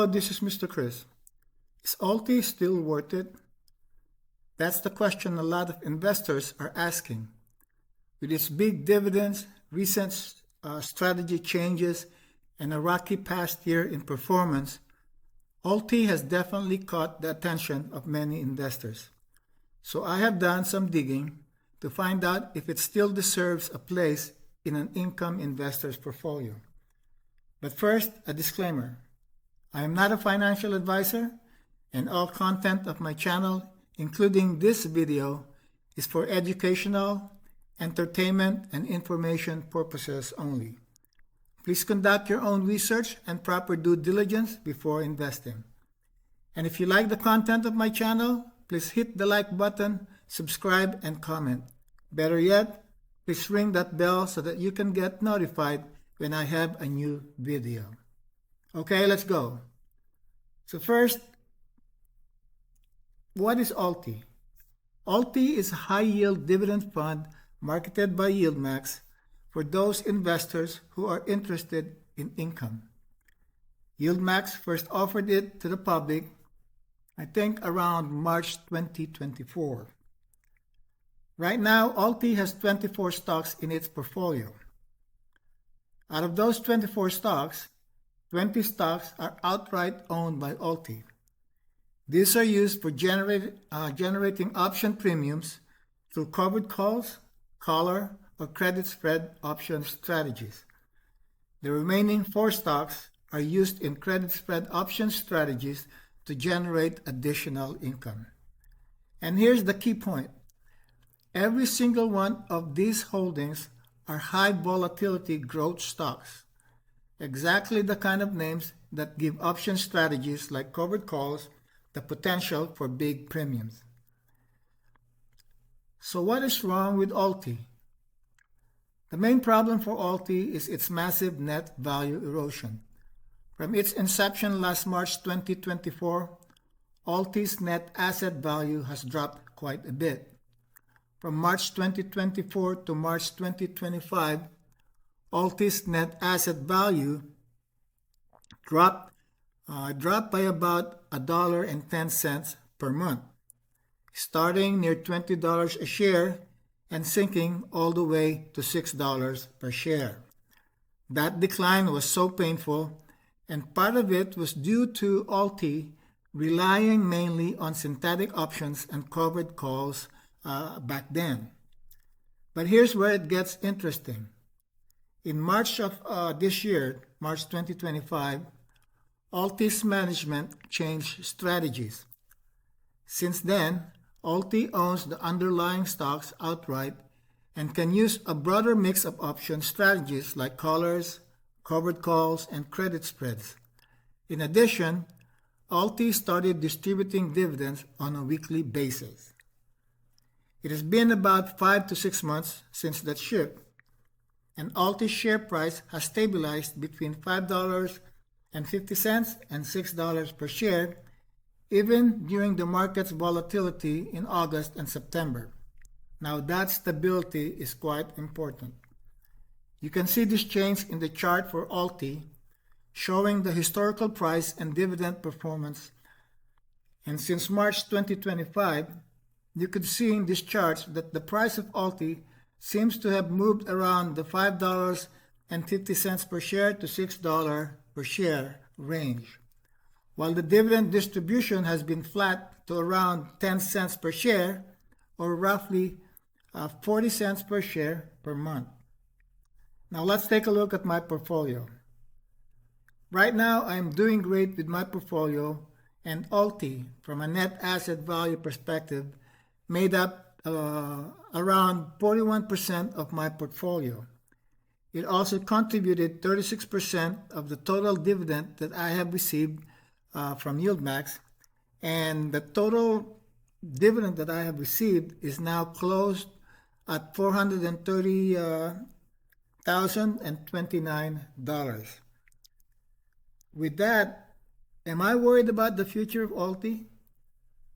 Hello, this is MrChris. Is ULTY still worth it? That's the question a lot of investors are asking. With its big dividends, recent strategy changes, and a rocky past year in performance, ULTY has definitely caught the attention of many investors. So I have done some digging to find out if it still deserves a place in an income investor's portfolio. But first, a disclaimer. I am not a financial advisor, and all content of my channel, including this video, is for educational, entertainment, and information purposes only. Please conduct your own research and proper due diligence before investing. And if you like the content of my channel, please hit the like button, subscribe, and comment. Better yet, please ring that bell so that you can get notified when I have a new video. Okay, let's go. So first, what is ULTY? ULTY is a high-yield dividend fund marketed by yieldmax for those investors who are interested in income. Yieldmax first offered it to the public, I think around March 2024. Right now, ULTY has 24 stocks in its portfolio. Out of those 24 stocks, 20 stocks are outright owned by ULTY. These are used for generating option premiums through covered calls, collar, or credit spread option strategies. The remaining 4 stocks are used in credit spread option strategies to generate additional income. And here's the key point. Every single one of these holdings are high volatility growth stocks. Exactly the kind of names that give option strategies like covered calls the potential for big premiums. So what is wrong with ULTY? The main problem for ULTY is its massive net value erosion. From its inception last March 2024, ULTY's net asset value has dropped quite a bit. From March 2024 to March 2025, ULTY's net asset value dropped by about $1.10 per month, starting near $20 a share and sinking all the way to $6 per share. That decline was so painful, and part of it was due to ULTY relying mainly on synthetic options and covered calls back then. But here's where it gets interesting. In March of this year, March 2025, ULTY's management changed strategies. Since then, ULTY owns the underlying stocks outright and can use a broader mix of option strategies like collars, covered calls, and credit spreads. In addition, ULTY started distributing dividends on a weekly basis. It has been about 5 to 6 months since that shift, and ULTY's share price has stabilized between $5.50 and $6 per share, even during the market's volatility in August and September. Now that stability is quite important. You can see this change in the chart for ULTY, showing the historical price and dividend performance. And since March 2025, you could see in these charts that the price of ULTY seems to have moved around the $5.50 per share to $6 per share range, while the dividend distribution has been flat to around 10 cents per share, or roughly 40 cents per share per month. Now let's take a look at my portfolio. Right now I am doing great with my portfolio, and ULTY, from a net asset value perspective, made up around 41% of my portfolio. It also contributed 36% of the total dividend that I have received from yieldmax, and the total dividend that I have received is now closed at $430,029. With that, am I worried about the future of ULTY?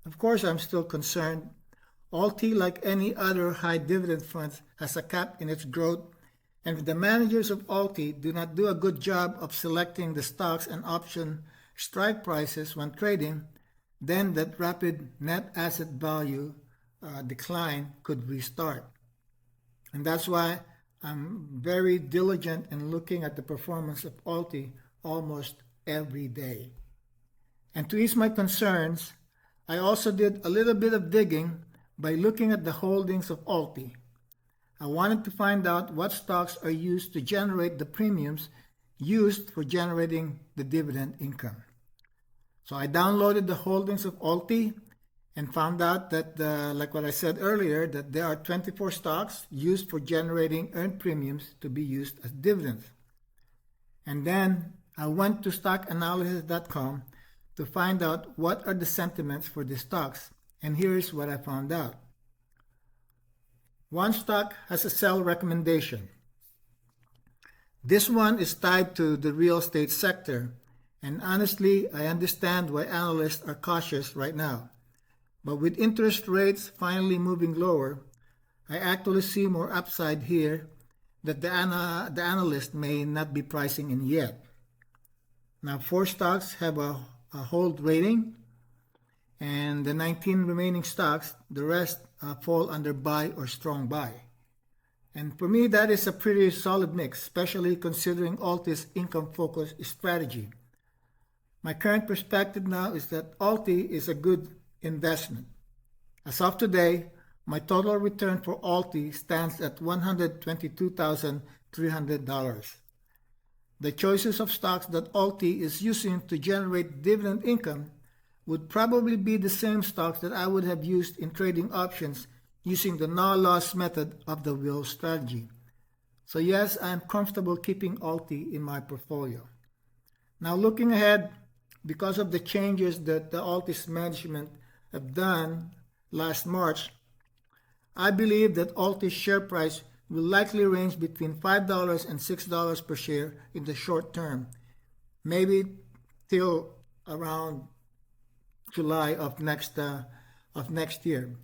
Of course I'm still concerned. ULTY, like any other high dividend funds, has a cap in its growth, and if the managers of ULTY do not do a good job of selecting the stocks and option strike prices when trading, then that rapid net asset value decline could restart. And that's why I'm very diligent in looking at the performance of ULTY almost every day. And to ease my concerns, I also did a little bit of digging by looking at the holdings of ULTY. I wanted to find out what stocks are used to generate the premiums used for generating the dividend income. So I downloaded the holdings of ULTY and found out that, like what I said earlier, that there are 24 stocks used for generating earned premiums to be used as dividends. And then I went to stockanalysis.com to find out what are the sentiments for these stocks. And here's what I found out. One stock has a sell recommendation. This one is tied to the real estate sector, and honestly, I understand why analysts are cautious right now. But with interest rates finally moving lower, I actually see more upside here that the analyst may not be pricing in yet. Now, 4 stocks have a hold rating, and the 19 remaining stocks, the rest fall under buy or strong buy. And for me, that is a pretty solid mix, especially considering ULTY's income-focused strategy. My current perspective now is that ULTY is a good investment. As of today, my total return for ULTY stands at $122,300. The choices of stocks that ULTY is using to generate dividend income would probably be the same stocks that I would have used in trading options using the no-loss method of the wheel strategy. So yes, I am comfortable keeping ULTY in my portfolio. Now looking ahead, because of the changes that the ULTY's management have done last March, I believe that ULTY's share price will likely range between $5 and $6 per share in the short term, maybe till around July of next year.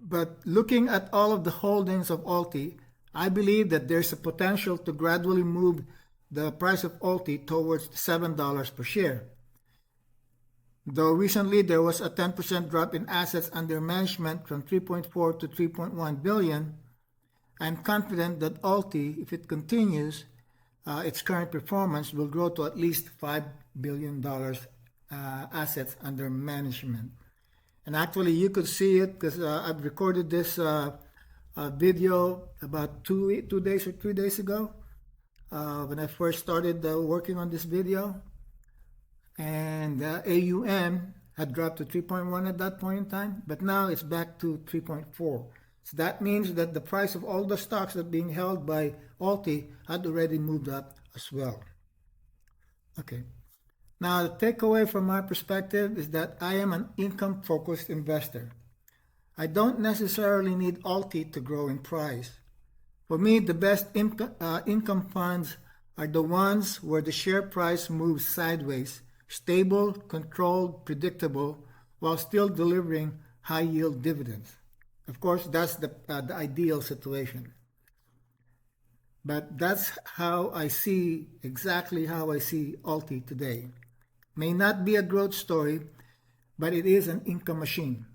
But looking at all of the holdings of ULTY, I believe that there's a potential to gradually move the price of ULTY towards $7 per share. Though recently there was a 10% drop in assets under management from 3.4 to 3.1 billion, I'm confident that ULTY, if it continues its current performance, will grow to at least $5 billion assets under management. And actually you could see it because I've recorded this video about 2 days or 3 days ago when I first started working on this video. And AUM had dropped to 3.1 at that point in time, but now it's back to 3.4. So that means that the price of all the stocks that are being held by ULTY had already moved up as well. Okay. Now, the takeaway from my perspective is that I am an income-focused investor. I don't necessarily need ULTY to grow in price. For me, the best income funds are the ones where the share price moves sideways, stable, controlled, predictable, while still delivering high-yield dividends. Of course, that's the ideal situation. But that's how I see, exactly how I see ULTY today. May not be a growth story, but it is an income machine,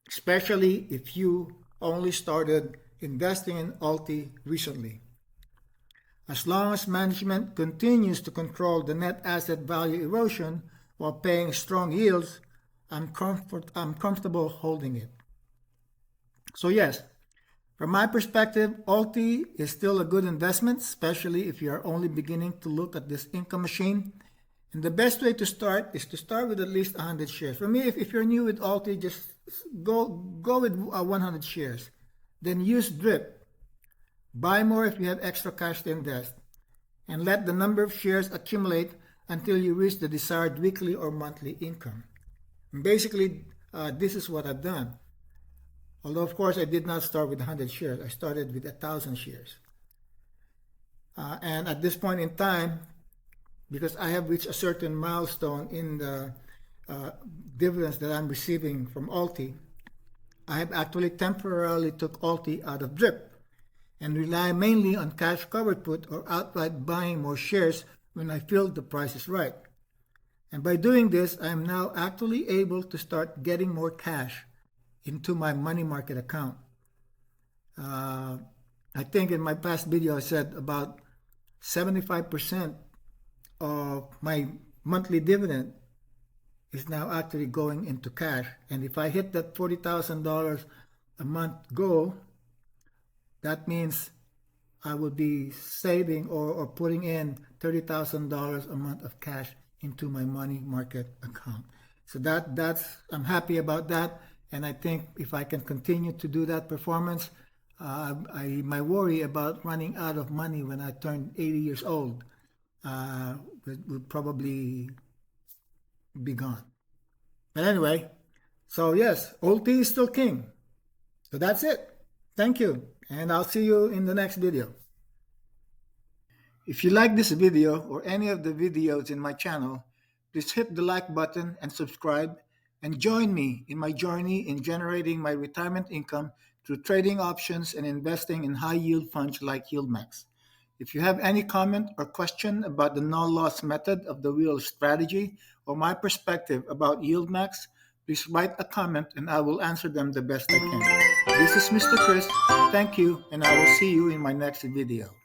especially if you only started investing in ULTY recently. As long as management continues to control the net asset value erosion while paying strong yields, I'm comfortable holding it. So yes, from my perspective, ULTY is still a good investment, especially if you are only beginning to look at this income machine. And the best way to start is to start with at least 100 shares. For me, if you're new with ULTY, just go with 100 shares. Then use DRIP. Buy more if you have extra cash to invest. And let the number of shares accumulate until you reach the desired weekly or monthly income. And basically, this is what I've done. Although, of course, I did not start with 100 shares. I started with 1,000 shares. And at this point in time, because I have reached a certain milestone in the dividends that I'm receiving from ULTY, I have actually temporarily took ULTY out of DRIP and rely mainly on cash covered put or outright buying more shares when I feel the price is right. And by doing this, I am now actually able to start getting more cash into my money market account. I think in my past video I said about 75% of my monthly dividend is now actually going into cash. And if I hit that $40,000 a month goal, that means I would be saving or putting in $30,000 a month of cash into my money market account. So I'm happy about that. And I think if I can continue to do that performance, my worry about running out of money when I turn 80 years old would probably be gone. But anyway, so yes, ULTY is still king. So that's it. Thank you, and I'll see you in the next video. If you like this video or any of the videos in my channel, please hit the like button and subscribe, and join me in my journey in generating my retirement income through trading options and investing in high-yield funds like yieldmax. If you have any comment or question about the no-loss method of the wheel strategy or my perspective about yieldmax, please write a comment and I will answer them the best I can. This is Mr. Chris. Thank you, and I will see you in my next video.